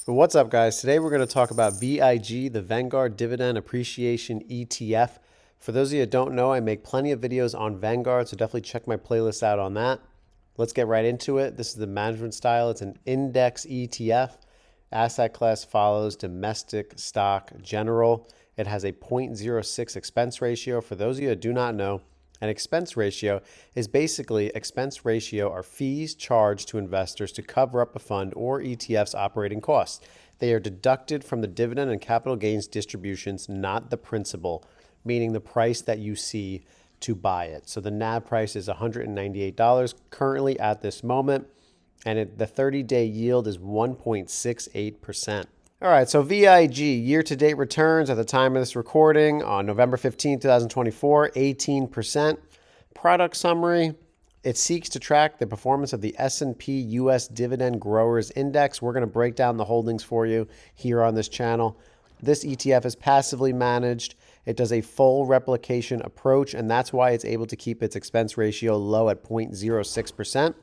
What's up, guys? Today we're going to talk about VIG, the Vanguard Dividend Appreciation ETF. For those of you that don't know, I make plenty of videos on Vanguard, so definitely check my playlist out on that. Let's get right into it. This is the management style. It's an index ETF. Asset class follows domestic stock general. It has a 0.06 expense ratio. For those of you that do not know, an expense ratio is basically expense ratio are fees charged to investors to cover up a fund or ETF's operating costs. They are deducted from the dividend and capital gains distributions, not the principal, meaning the price that you see to buy it. So the NAV price is $198 currently at this moment, and the 30-day yield is 1.68%. All right, so VIG, year-to-date returns at the time of this recording on November 15, 2024, 18%. Product summary, it seeks to track the performance of the S&P U.S. Dividend Growers Index. We're going to break down the holdings for you here on this channel. This ETF is passively managed. It does a full replication approach, and that's why it's able to keep its expense ratio low at 0.06%.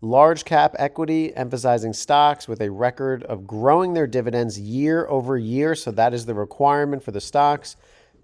Large cap equity, emphasizing stocks with a record of growing their dividends year over year. So that is the requirement for the stocks.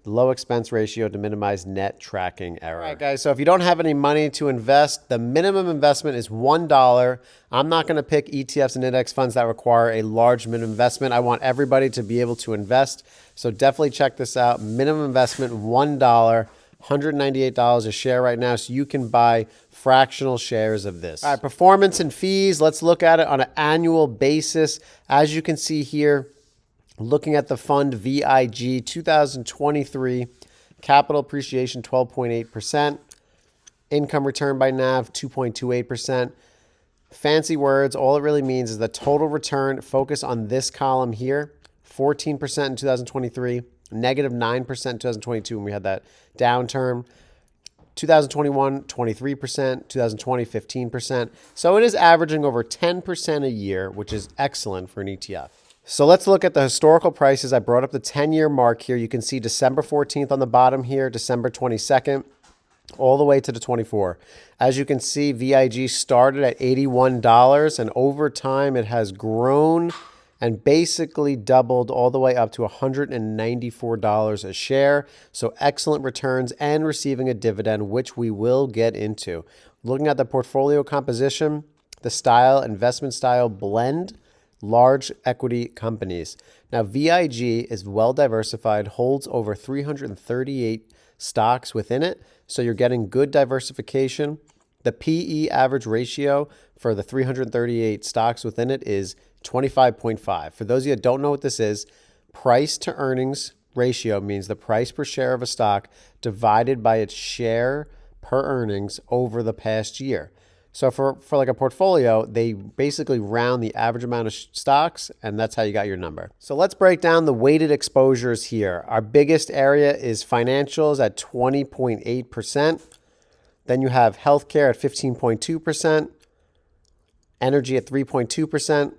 Low expense ratio to minimize net tracking error. All right, guys. So if you don't have any money to invest, the minimum investment is $1. I'm not going to pick ETFs and index funds that require a large minimum investment. I want everybody to be able to invest. So definitely check this out. Minimum investment, $1. $198 a share right now, so you can buy fractional shares of this. All right, performance and fees. Let's look at it on an annual basis. As you can see here, looking at the fund VIG 2023, capital appreciation 12.8%, income return by NAV 2.28%. Fancy words, all it really means is the total return. Focus on this column here, 14% in 2023. Negative 9% in 2022 when we had that downturn. 2021, 23%. 2020, 15%. So it is averaging over 10% a year, which is excellent for an ETF. So let's look at the historical prices. I brought up the 10-year mark here. You can see December 14th on the bottom here, December 22nd, all the way to the 24. As you can see, VIG started at $81, and over time it has grown and basically doubled all the way up to $194 a share. So excellent returns and receiving a dividend, which we will get into. Looking at the portfolio composition, the style, investment style blend, large equity companies. Now, VIG is well diversified, holds over 338 stocks within it. So you're getting good diversification. The PE average ratio for the 338 stocks within it is 25.5. For those of you that don't know what this is, price to earnings ratio means the price per share of a stock divided by its share per earnings over the past year. So for like a portfolio, they basically round the average amount of stocks, and that's how you got your number. So let's break down the weighted exposures here. Our biggest area is financials at 20.8%. Then you have healthcare at 15.2%, energy at 3.2%,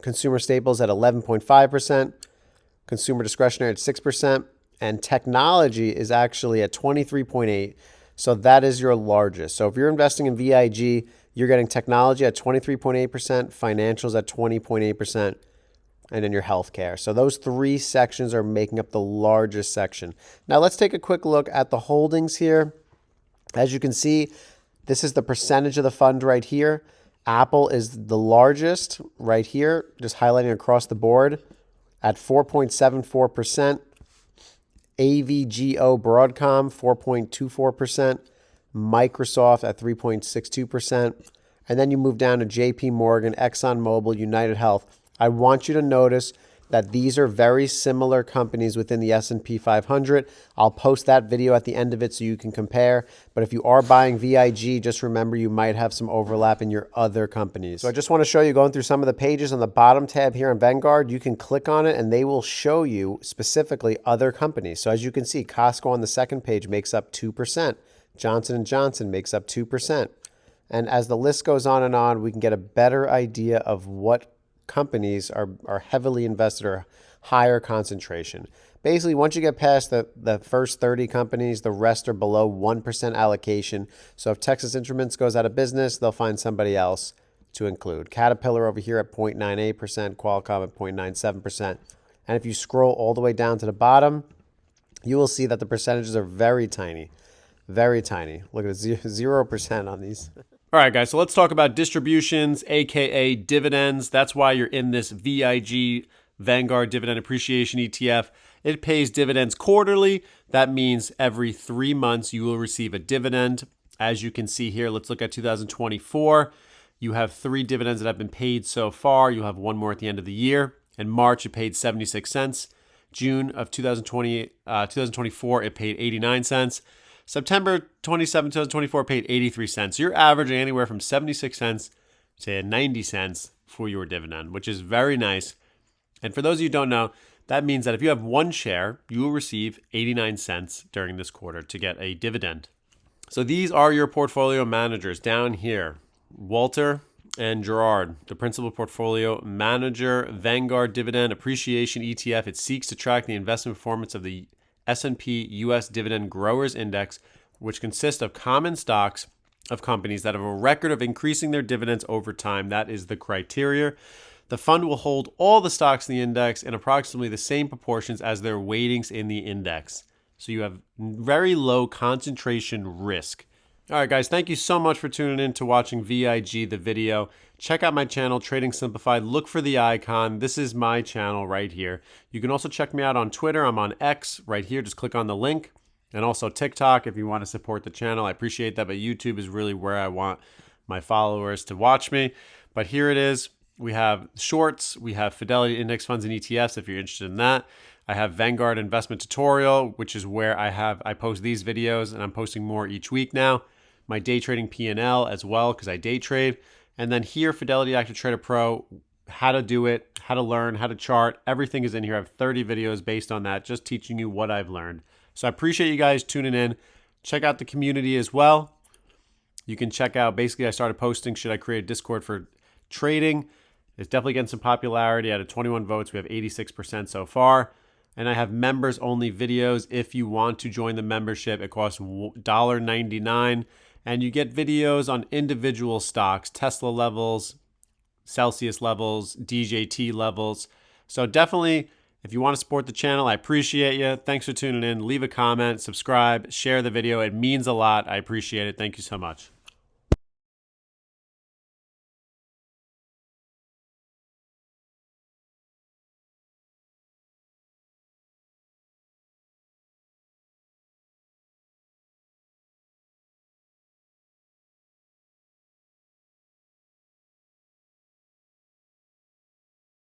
consumer staples at 11.5%, consumer discretionary at 6%, and technology is actually at 23.8%. So that is your largest. So if you're investing in VIG, you're getting technology at 23.8%, financials at 20.8%, and then your healthcare. So those three sections are making up the largest section. Now let's take a quick look at the holdings here. As you can see, this is the percentage of the fund right here. Apple is the largest right here, just highlighting across the board at 4.74%. AVGO Broadcom, 4.24%. Microsoft at 3.62%. And then you move down to JP Morgan, ExxonMobil, United Health. I want you to notice that these are very similar companies within the S&P 500. I'll post that video at the end of it so you can compare. But if you are buying VIG, just remember you might have some overlap in your other companies. So I just want to show you, going through some of the pages on the bottom tab here on Vanguard, you can click on it and they will show you specifically other companies. So as you can see, Costco on the second page makes up 2%. Johnson & Johnson makes up 2%. And as the list goes on, we can get a better idea of what companies are heavily invested or higher concentration. Basically, once you get past the first 30 companies, the rest are below 1% allocation. So if Texas Instruments goes out of business, they'll find somebody else to include. Caterpillar over here at 0.98%, Qualcomm at 0.97%. And if you scroll all the way down to the bottom, you will see that the percentages are very tiny. Very tiny. Look at it, 0% on these. All right, guys, so let's talk about distributions, aka dividends. That's why you're in this VIG, Vanguard Dividend Appreciation ETF. It pays dividends quarterly. That means every 3 months you will receive a dividend. As you can see here, let's look at 2024. You have 3 dividends that have been paid so far. You'll have 1 more at the end of the year. In March, it paid 76 cents. June of 2024, it paid 89 cents. September 27, 2024, paid 83 cents. So you're averaging anywhere from 76 cents to 90 cents for your dividend, which is very nice. And for those of you who don't know, that means that if you have 1 share, you will receive 89 cents during this quarter to get a dividend. So these are your portfolio managers down here. Walter and Gerard, the principal portfolio manager, Vanguard Dividend Appreciation ETF. It seeks to track the investment performance of the S&P U.S. Dividend Growers Index, which consists of common stocks of companies that have a record of increasing their dividends over time. That is the criteria. The fund will hold all the stocks in the index in approximately the same proportions as their weightings in the index. So you have very low concentration risk. All right, guys, thank you so much for tuning in to watching VIG, the video. Check out my channel, Trading Simplified. Look for the icon. This is my channel right here. You can also check me out on Twitter. I'm on X right here. Just click on the link. And also TikTok if you want to support the channel. I appreciate that, but YouTube is really where I want my followers to watch me. But here it is. We have shorts. We have Fidelity Index Funds and ETFs if you're interested in that. I have Vanguard Investment Tutorial, which is where I post these videos, and I'm posting more each week now. My day trading P&L as well, because I day trade. And then here, Fidelity Active Trader Pro, how to do it, how to learn, how to chart. Everything is in here. I have 30 videos based on that, just teaching you what I've learned. So I appreciate you guys tuning in. Check out the community as well. You can check out, basically I started posting, should I create a Discord for trading? It's definitely getting some popularity. Out of 21 votes, we have 86% so far. And I have members only videos. If you want to join the membership, it costs $1.99. And you get videos on individual stocks, Tesla levels, Celsius levels, DJT levels. So definitely, if you want to support the channel, I appreciate you. Thanks for tuning in. Leave a comment, subscribe, share the video. It means a lot. I appreciate it. Thank you so much.